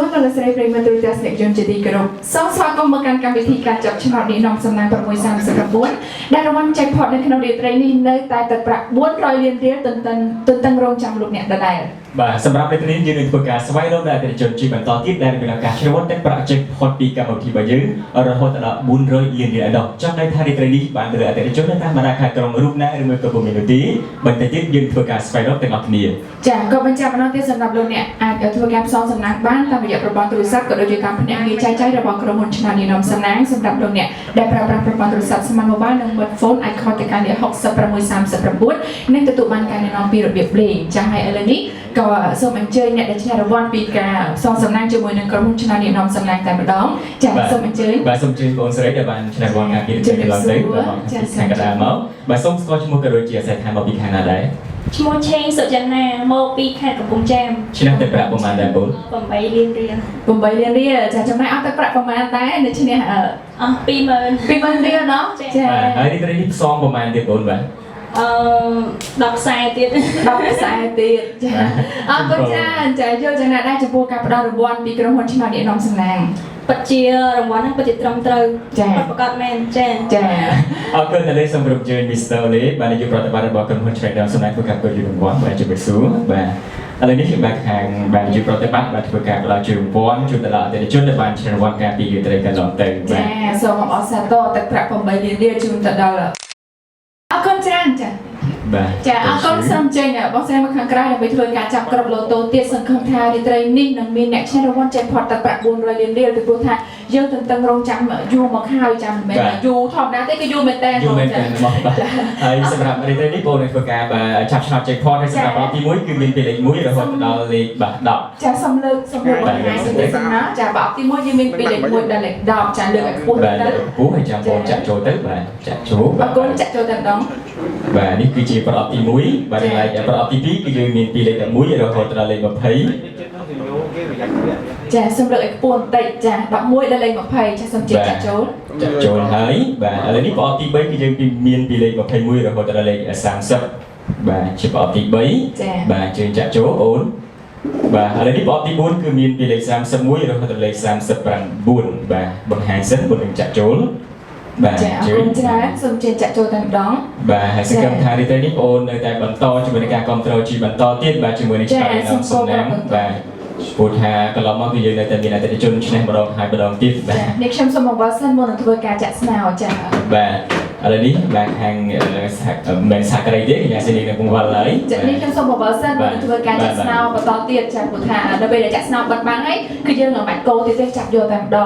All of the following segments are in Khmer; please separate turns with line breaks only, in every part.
សួរលោកស្រីប្រិមត្តទូរទស្សនិកជនជាទីគោរពសូមស្វាគមន៍មកកាន់កម្មវិធីការចាប់ឆ្នោតនេះនាំសំណាង639ដែលរង្វាន់ Jackpot នៅក្នុងរាត្រីនេះនៅតែទឹកប្រាក់400លានរៀលទន្ទឹងរង់ចាំលោកអ្នកដដែល
បាទសម្រាប់ពេលនេះយើងនឹងធ្វើការស្វែងរកដល់អតិថិជនជាបន្តទៀតដែលមានឱកាសជ្រើសរើសទឹកប្រាក់ Jackpot ពីកម្មវិធីរបស់យើងរហូតដល់400លានរៀលឯនោះចង់ឲ្យថារាត្រីនេះបានលើអតិថិជននៅតាមបណ្ដាខេត្តក្រុងរូបណាឬមួយក៏ពុំមាននោះទេបន្តិចទៀតយើងធ្វើការស្វែងរកទាំងអស់គ្នា
ចា៎ក៏បញ្ជាក់ម្ដងទៀតសម្រាប់លោកអ្នកអាចធ្វើការផ្សងសំណាងបានតាមរយៈប្រព័ន្ធទូរស័ព្ទក៏ដូចជាតាមភ្នាក់ងារចែកចាយរបស់ក្រុមហ៊ុនឆ្នោតនេះនាំសំណាងសម្រាប់លោកអ្នកដែលប្រើប្រាស់ប្រព័ន្ធទូរស័ព្ទ Smart Mobile និង Smartphone អាចខលទៅកាន់លេខ6639និងទទួលបានការណែនាំពីរបៀបលេងចា៎ហើយឥឡូវនេះក៏សូមអញ្ជើញអ្នកដែលឈ្នះរង្វាន់ពីការផ្សងសំណាងជាមួយនឹងក្រុមហ៊ុនឆ្នោតនេះនាំសំណាងតែម្ដងចា៎សូមអញ្ជើញ
បាទសូមអញ្ជើញបងស្រីដែលបានឈ្នះរង្វាន់ការពីទៅឡើងទៅបាទខាងកណ្ដាលមកបាទសូមស្គាល់ឈ្មោះក៏ដូចជាអាស័យដ្ឋានមកពីខាងណាដែរ
ឈ្មោះឆេងសុចិន្នាមកពីខេត្តកំពង់ចាម
ឈ្នះទឹកប្រាក់ប្រមាណដែរបង
8លានរៀល
8លានរៀលចាចំណែកអស់ទឹកប្រាក់ប្រមាណដែរនៅឈ្នះ
អស់20000
រៀលណោះ
ចាហើយនេះត្រីនេះផ្សងប្រមាណទៀតបងបាទ
10ខ្សែទៀត
10ខ្សែទៀតចាអរគុណច្រើនចាយកចំណាក់ដែរចំពោះការផ្ដល់រង្វាន់ពីក្រុមហ៊ុនឆ្នោតនេះនាំសំណាង
ពិតជារង្វាន់ហ្នឹងពិតជាត្រឹមត្រូវ
ចា
ប្រកាសមែនចា
អរគុណដល់សម្រាប់ជើញ Mr. Lee បាននាយកប្រតិបត្តិរបស់ក្រុមហ៊ុនឆ្នោតនាំសំណាងធ្វើការប្រយុទ្ធរង្វាន់បាទជំរាបសួរបាទឥឡូវនេះខ្ញុំបានខាងបាននាយកប្រតិបត្តិបានធ្វើការផ្ដល់ជូនរង្វាន់ជូនដល់អតិថិជនដែលបានឈ្នះរង្វាន់ការពីរាត្រីកន្លងទៅ
បាទសូមអបអរសាទរទឹកប្រាក់8លានរៀលជូនទៅដល់អរគុណច្រើនចាចាអរគុណសូមចេញបងស្រីមកខាងក្រៅដើម្បីធ្វើការចាប់ក្រុមឡូតូទៀតសង្ឃឹមថារាត្រីនេះនឹងមានអ្នកឈ្នះរង្វាន់ Jackpot ទឹកប្រាក់400លានរៀលពីព្រោះថាយើងទន្ទឹងរង់ចាំយូរមកហើយចាំមិនមែនយូរធម្មតាទេគឺយូរមែនតើ
យូរមែនតើមកបាទហើយសម្រាប់រាត្រីនេះបងនឹងធ្វើការចាប់ឆ្នោត Jackpot ហើយសម្រាប់រងទី1គឺមានពីលេខ1រហូតដល់លេខ10
ចាសំលើកបង្ហាញសេចក្តីសំណើចាបបទី1យើងមានពីលេខ1ដល់លេខ10ចាលើកឲ្យខ្ពស់ទៅ
លើកខ្ពស់ហើយចាំបងចាក់ចូលទៅបាទចាក់ចូល
អរគុណចាក់ចូលតែម្ដង
បាទនេះគឺជាប្រអប់ទី1បាទហើយប្រអប់ទី2គឺយើងមានពីលេខ11រហូតដល់លេខ20
ចាសូមលើកឲ្យខ្ពស់បន្តិចចា11ដល់លេខ20ចាសូមចាក់
ចូលហើយបាទឥឡូវនេះប្រអប់ទី3គឺយើងមានពីលេខ21រហូតដល់លេខ30បាទជាប្រអប់ទី3បាទជើងចាក់ចូលអូនបាទឥឡូវនេះប្រអប់ទី4គឺមានពីលេខ31រហូតដល់លេខ39បាទបង្ហាញសិនមុននឹងចាក់ចូល
បាទអរគុណច្រើនសូមចាក់ចូលតែម្ដង
បាទហើយសកម្មថារីត្រីនេះបងអូននៅតែបន្តជាមួយនឹងការគ្រប់គ្រងជីបន្តទៀតបាទជាមួយនឹងឆ្នោតនាំសំណាងបាទព្រោះថាកន្លងមកគឺយើងនៅតែមានអតិថិជនឈ្នះម្ដងហើយម្ដងទៀត
បាទនេះខ្ញុំសូមបង្វល់សិនមុននឹងធ្វើការចាក់ស្នោចា
បាទឥឡូវនេះបាទខាងមិនសហការីទេខ្ញុំសិននឹងបង្វល់ហើយ
ចានេះខ្ញុំសូមបង្វល់សិនមុននឹងធ្វើការចាក់ស្នោបន្តទៀតចាព្រោះថាដល់ពេលចាក់ស្នោបិទបាំងហើយគឺយើងនឹងបាច់កោទៀតទេចាប់យកតែម្ដង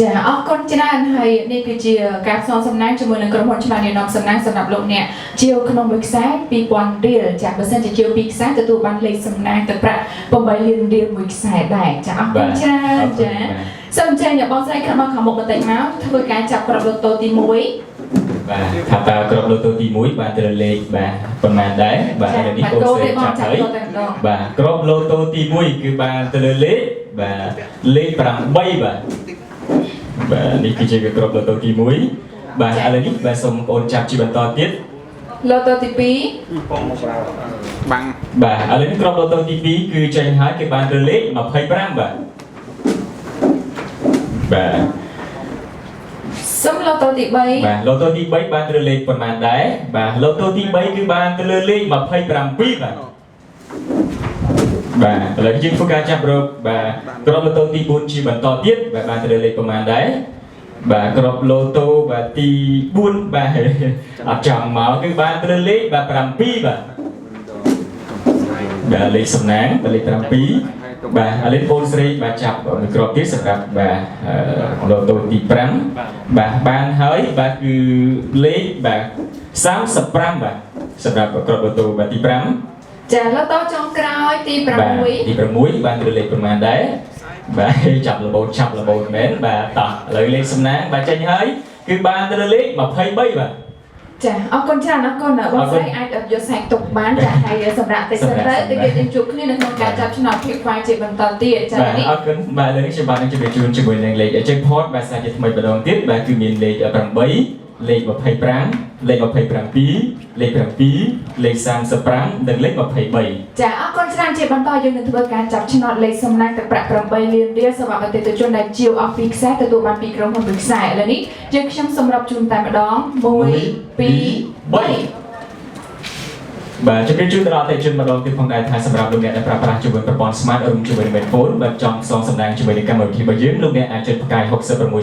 ចាអរគុណច្រើនហើយនេះគឺជាការផ្សងសំណាងជាមួយនឹងក្រុមហ៊ុនឆ្នោតនេះនាំសំណាងសម្រាប់លោកអ្នកជាវក្នុងមួយខ្សែ2000រៀលចាបើសិនជាជាវ2ខ្សែទទួលបានលេខសំណាងទឹកប្រាក់8លានរៀលមួយខ្សែដែរចាអរគុណច្រើនចាសូមអញ្ជើញបងស្រីខាងមុខបន្តិចមកធ្វើការចាប់ក្របឡូតូទី1
បាទថាតើក្របឡូតូទី1បានទៅលេខបាទប៉ុន្មានដែរបាទឥឡូវនេះកូនស្រីចាប់ហើយបាទក្របឡូតូទី1គឺបានទៅលើលេខបាទលេខ8បាទបាទនេះគឺជាក្របឡូតូទី1បាទឥឡូវនេះបាទសូមបងប្អូនចាប់ជាបន្តទៀត
ឡូតូទី
2បាំងបាទឥឡូវនេះក្របឡូតូទី2គឺចេញហើយគឺបានទៅលេខ25បាទបាទ
សូមឡូតូទី3
បាទឡូតូទី3បានទៅលេខប៉ុន្មានដែរបាទឡូតូទី3គឺបានទៅលើលេខ27បាទបាទឥឡូវយើងធ្វើការចាប់រកបាទក្របឡូតូទី4ជាបន្តទៀតបាទបានទៅលើលេខប៉ុន្មានដែរបាទក្របឡូតូបាទទី4បាទអត់ចាំមកគឺបានទៅលើលេខបាទ7បាទបាទលេខសំណាងលេខ7បាទឥឡូវបងស្រីបាទចាប់មួយគ្រាប់ទៀតសម្រាប់បាទឡូតូទី5បាទបានហើយបាទគឺលេខបាទ35បាទសម្រាប់គ្រាប់ឡូតូបាទទី5
ចាឡូតូចុងក្រោយទី6
ទី6បានលេខប្រមាណដែរបាទចាប់លបោតមែនបាទតោះឥឡូវលេខសំណាងបាទចេញហើយគឺបានទៅលេខ23បាទ
ចាអរគុណច្រើនអរគុណបងស្រីអាចយកសាច់ទុកបានចាហើយសម្រាប់តិចសិនទៅយើងជួបគ្នានៅក្នុងការចាប់ឆ្នោតភាពខ្វាយជាបន្តទៀត
ចានេះអរគុណបាទឥឡូវនេះខ្ញុំបាននឹងជម្រាបជូនជាមួយនឹងលេខ Jackpot បាទសាជាថ្មីម្ដងទៀតបាទគឺមានលេខ8 លេខ25លេខ27លេខ7លេខ35និងលេខ23
ចាអរគុណច្រើនជាបន្តយើងនឹងធ្វើការចាប់ឆ្នោតលេខសំណាញ់ទឹកប្រាក់8លានរៀលសម្រាប់អតិថិជនដែលជាវអស់ពីខ្សែទទួលបានពីក្រុមហ៊ុនពីខ្សែឥឡូវនេះយើងខ្ញុំសម្រាប់ជូនតែម្ដង1 2 3
បាទជំរាបជូនដល់អតិថិជនម្ដងទៀតផងដែរថាសម្រាប់លោកអ្នកដែលប្រើប្រាស់ជាមួយប្រព័ន្ធ Smart Room ជាមួយនឹង Phone បើចង់ផ្សងសំណាងជាមួយនឹងកម្មវិធីរបស់យើងលោកអ្នកអាចចុចផ្កាយ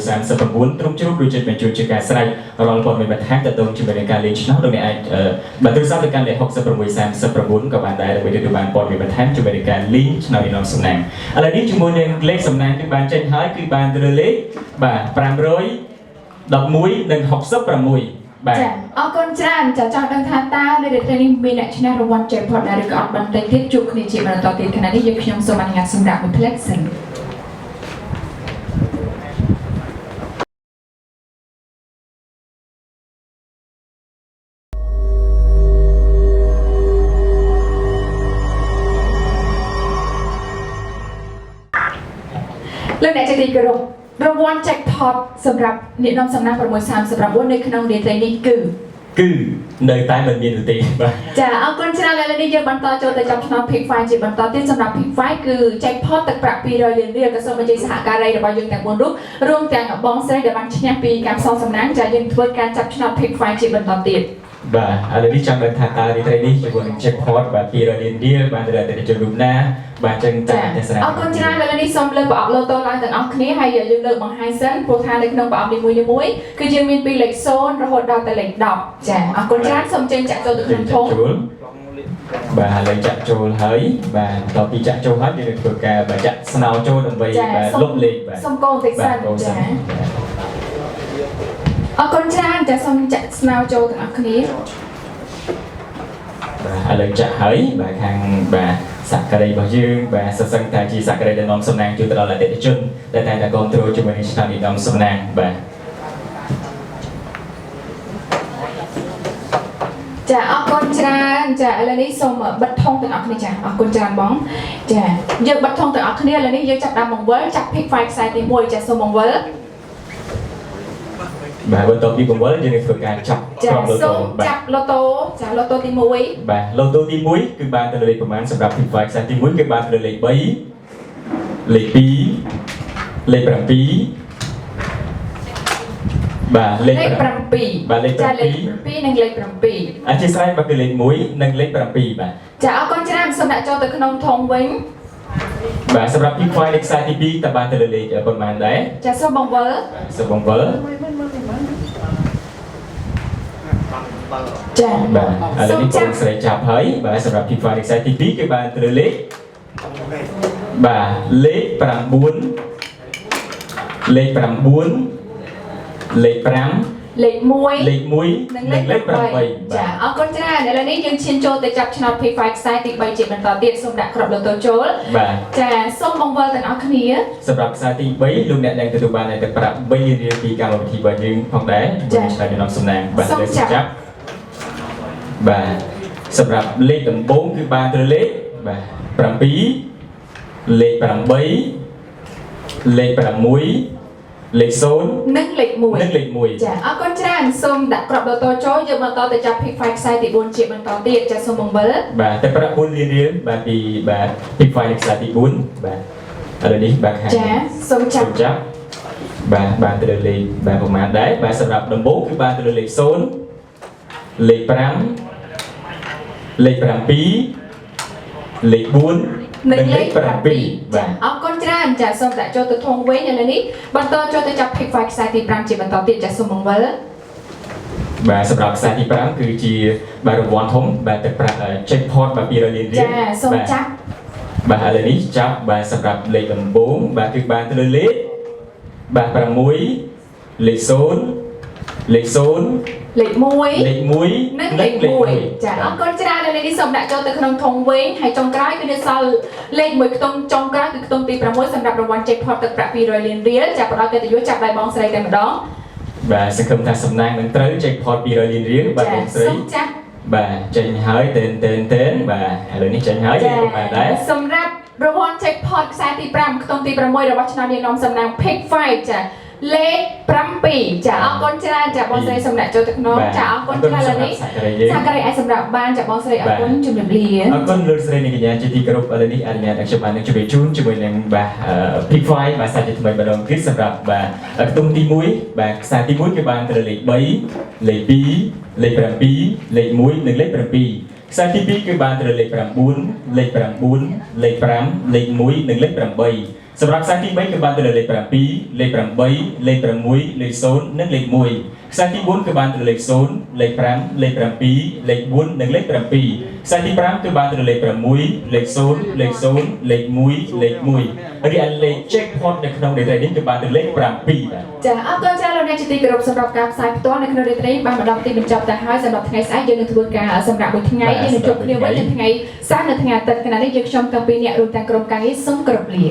6639ទ្រង់ជ្រូកឬចុចបញ្ចូលជាការស្រេចរាល់ព័ត៌មានបន្ថែមទាក់ទងជាមួយនឹងការលេងឆ្នោតលោកអ្នកអាចបើទូរស័ព្ទទៅកាន់លេខ6639ក៏បានដែរដើម្បីទទួលបានព័ត៌មានបន្ថែមជាមួយនឹងការលេងឆ្នោតនាំសំណាងឥឡូវនេះជាមួយនឹងលេខសំណាងគឺបានចេញហើយគឺបានទៅលើលេខបាទ511និង66
ចាអរគុណច្រើនចាចង់ដឹងថាតើនៅរាត្រីនេះមានអ្នកឈ្នះរង្វាន់ Jackpot ដែរឬក៏អត់បន្តិចទៀតជួបគ្នាជាបន្តទៀតខណៈនេះយើងខ្ញុំសូមអនុញ្ញាតសម្រាប់មួយផ្លែសិនលោកអ្នកជាទីគោរពរង្វាន់ Jackpot សម្រាប់អ្នកនាំសំណាង639នៅក្នុងរាត្រីនេះគឺ
នៅតែមិនមានទេបាទ
ចាអរគុណច្រើនឥឡូវនេះយើងបន្តចូលទៅចាប់ឆ្នោត Pick 5ជាបន្តទៀតសម្រាប់ Pick 5គឺ Jackpot ទឹកប្រាក់200លានរៀលក៏សូមអញ្ជើញសហការីរបស់យើងទាំង4រូបរួមទាំងបងស្រីដែលបានឈ្នះពីការផ្សងសំណាងចាយើងធ្វើការចាប់ឆ្នោត Pick 5ជាបន្តទៀត
បាទឥឡូវនេះចង់ដឹងថាតើរាត្រីនេះជាមួយនឹង Jackpot បាទ200លានរៀលបានទៅដល់អតិថិជនរូបណាបាទចឹងតាមទស្សនៈ
អរគុណច្រើនឥឡូវនេះសូមលើកប្រអប់ឡូតូឡើងទាំងអស់គ្នាហើយយើងលើកបង្ហាញសិនព្រោះថានៅក្នុងប្រអប់នីមួយៗគឺយើងមានពីលេខ0រហូតដល់ទៅលេខ10ចាអរគុណច្រើនសូមចេញចាក់ចូលទៅក្នុងធុង
បាទឥឡូវចាក់ចូលហើយបាទបន្ទាប់ពីចាក់ចូលហើយយើងនឹងធ្វើការបាទចាក់ស្នោចូលដើម្បីបាទលុបលេខបាទ
សូមកូនតិចសិនចាអរគុណច្រើនចាសូមចាក់ស្នោចូលទាំងអស់គ្នា
បាទឥឡូវចាក់ហើយបាទខាងបាទសក្តិរបស់យើងបាទសឹងតែជាសក្តិដែលនាំសំណាងជួយទៅដល់អតិថិជនដែលតែគ្រប់គ្រងជាមួយនឹងស្ថានីយ៍នាំសំណាងបាទ
ចាអរគុណច្រើនចាឥឡូវនេះសូមបិទធុងទាំងអស់គ្នាចាអរគុណច្រើនបងចាយើងបិទធុងទាំងអស់គ្នាឥឡូវនេះយើងចាប់ដើមបង្វិលចាប់ Pick 5ខ្សែទី1ចាសូមបង្វិល
បាទបន្ទាប់ពីបង្វិលយើងនឹងធ្វើការចាប់
គ្រាប់ឡូតូបាទចាប់ឡូតូចាឡូតូទី1
បាទឡូតូទី1គឺបានទៅលេខប្រមាណសម្រាប់ Pick 5ខ្សែទី1គឺបានទៅលេខ3លេខ2លេខ7បាទលេខ7បាទលេខ
7និងលេខ7
អធិស្ឋានបាទគឺលេខ1និងលេខ7បាទ
ចាអរគុណច្រើនសូមដាក់ចូលទៅក្នុងធុងវិញ
បាទសម្រាប់ Pick 5លេខខ្សែទី2តើបានទៅលើលេខប៉ុន្មានដែរ
ចាសូមបង្វិល
សូមបង្វិល
ចា
បាទឥឡូវនេះបងស្រីចាប់ហើយបាទសម្រាប់ Pick 5លេខខ្សែទី2គឺបានទៅលើលេខបាទលេខ9លេខ9លេខ5
លេខ1
លេខ1
និងលេខ8ចាអរគុណច្រើនឥឡូវនេះយើងឈានចូលទៅចាប់ឆ្នោត Pick 5ខ្សែទី3ជាបន្តទៀតសូមដាក់គ្រាប់ឡូតូចូល
បាទ
ចាសូមបង្វិលទាំងអស់គ្នា
សម្រាប់ខ្សែទី3លោកអ្នកនឹងទទួលបានតែប្រាក់3លានរៀលពីកម្មវិធីរបស់យើងផងដែរជាមួយឆ្លើយដំណសំណាងបាទលេខចាប់បាទសម្រាប់លេខដំបូងគឺបានទៅលេខបាទ7លេខ8លេខ6លេខ0
និងលេខ1ចាអរគុណច្រើនសូមដាក់គ្រាប់ឡូតូចូលយើងបន្តទៅចាប់ Pick 5ខ្សែទី4ជាបន្តទៀតចាសូមបង្វិល
បាទតែប្រាក់4លានរៀលបាទពីបាទ Pick 5ខ្សែទី4បាទឥឡូវនេះបាទ
ចាសូមចាប់
បាទបានទៅលើលេខបាទប្រមាណដែរបាទសម្រាប់ដំបូងគឺបានទៅលើលេខ0លេខ5លេខ7លេខ4
និងលេខ7ចាអរគុណច្រើនចាសូមដាក់ចូលទៅធុងវិញឥឡូវនេះបន្តចូលទៅចាប់ Pick 5ខ្សែទី5ជាបន្តទៀតចាសូមបង្វិល
បាទសម្រាប់ខ្សែទី5គឺជាបាទរង្វាន់ធំបាទទឹកប្រាក់ Jackpot បាទ200លានរៀល
ចាសូមចាប់
បាទឥឡូវនេះចាប់បាទសម្រាប់លេខដំបូងបាទគឺបានទៅលើលេខបាទ6លេខ0លេខ0
លេខ1
លេខ1
និងលេខ1ចាអរគុណច្រើនឥឡូវនេះសូមដាក់ចូលទៅក្នុងធុងវិញហើយចុងក្រោយគឺនៅសល់លេខ1ខ្ទង់ចុងក្រោយគឺខ្ទង់ទី6សម្រាប់រង្វាន់ Jackpot ទឹកប្រាក់200លានរៀលចាប់ផ្ដល់កិត្តិយសចាប់ដៃបងស្រីតែម្ដង
បាទសង្ឃឹមថាសំណាងនឹងត្រូវ Jackpot 200លានរៀលបាទបងស្រី
សូមចាស់
បាទចេញហើយតេនបាទឥឡូវនេះចេញហើយបាទដែរ
សម្រាប់រង្វាន់ Jackpot ខ្សែទី5ខ្ទង់ទី6របស់ឆ្នាំនាងនាំសំណាង Pick 5ចា លេខ7ចាអរគុណច្រើនចាបងស្រីសម្រាប់ចូលទឹកនោមចាអរគុណច្រើនឡើយនេះសាករីឯសម្រាប់បានចាបងស្រីអរគុណជំរាបលា
អរគុណលោកស្រីនាងកញ្ញាជាទីគោរពឥឡូវនេះអនុញ្ញាតឲ្យខ្ញុំបាននឹងជម្រាបជូនជាមួយនឹងបាទ Pick Five បាទសាច់ថ្មីម្ដងទៀតសម្រាប់បាទខ្ទង់ទី1បាទខ្សែទី1គឺបានទៅលេខ3លេខ2លេខ7លេខ1និងលេខ7ខ្សែទី2គឺបានទៅលេខ9លេខ9លេខ5លេខ1និងលេខ8សម្រាប់ខ្សែទី3គឺបានទៅលេខ7លេខ8លេខ6លេខ0និងលេខ1ខ្សែទី4គឺបានទៅលេខ0លេខ5លេខ7លេខ4និងលេខ7ខ្សែទី5គឺបានទៅលេខ6លេខ0លេខ0លេខ1លេខ1រីឯលេខ checkpoint នៅក្នុងរាត្រីនេះគឺបានទៅលេខ7បាទ
ចាអរគុណច្រើនលោកអ្នកជាទីគោរពសម្រាប់ការផ្សាយផ្ទាល់នៅក្នុងរាត្រីបានមកដល់ទីបញ្ចប់ទៅហើយសម្រាប់ថ្ងៃស្អែកយើងនឹងធ្វើការសម្រាប់មួយថ្ងៃយើងនឹងជួបគ្នាវិញនៅថ្ងៃសៅរ៍នៅថ្ងៃអាទិត្យខណៈនេះយើងខ្ញុំទាំងពីរអ្នករួមទាំងក្រុមការងារសូមគោរពលា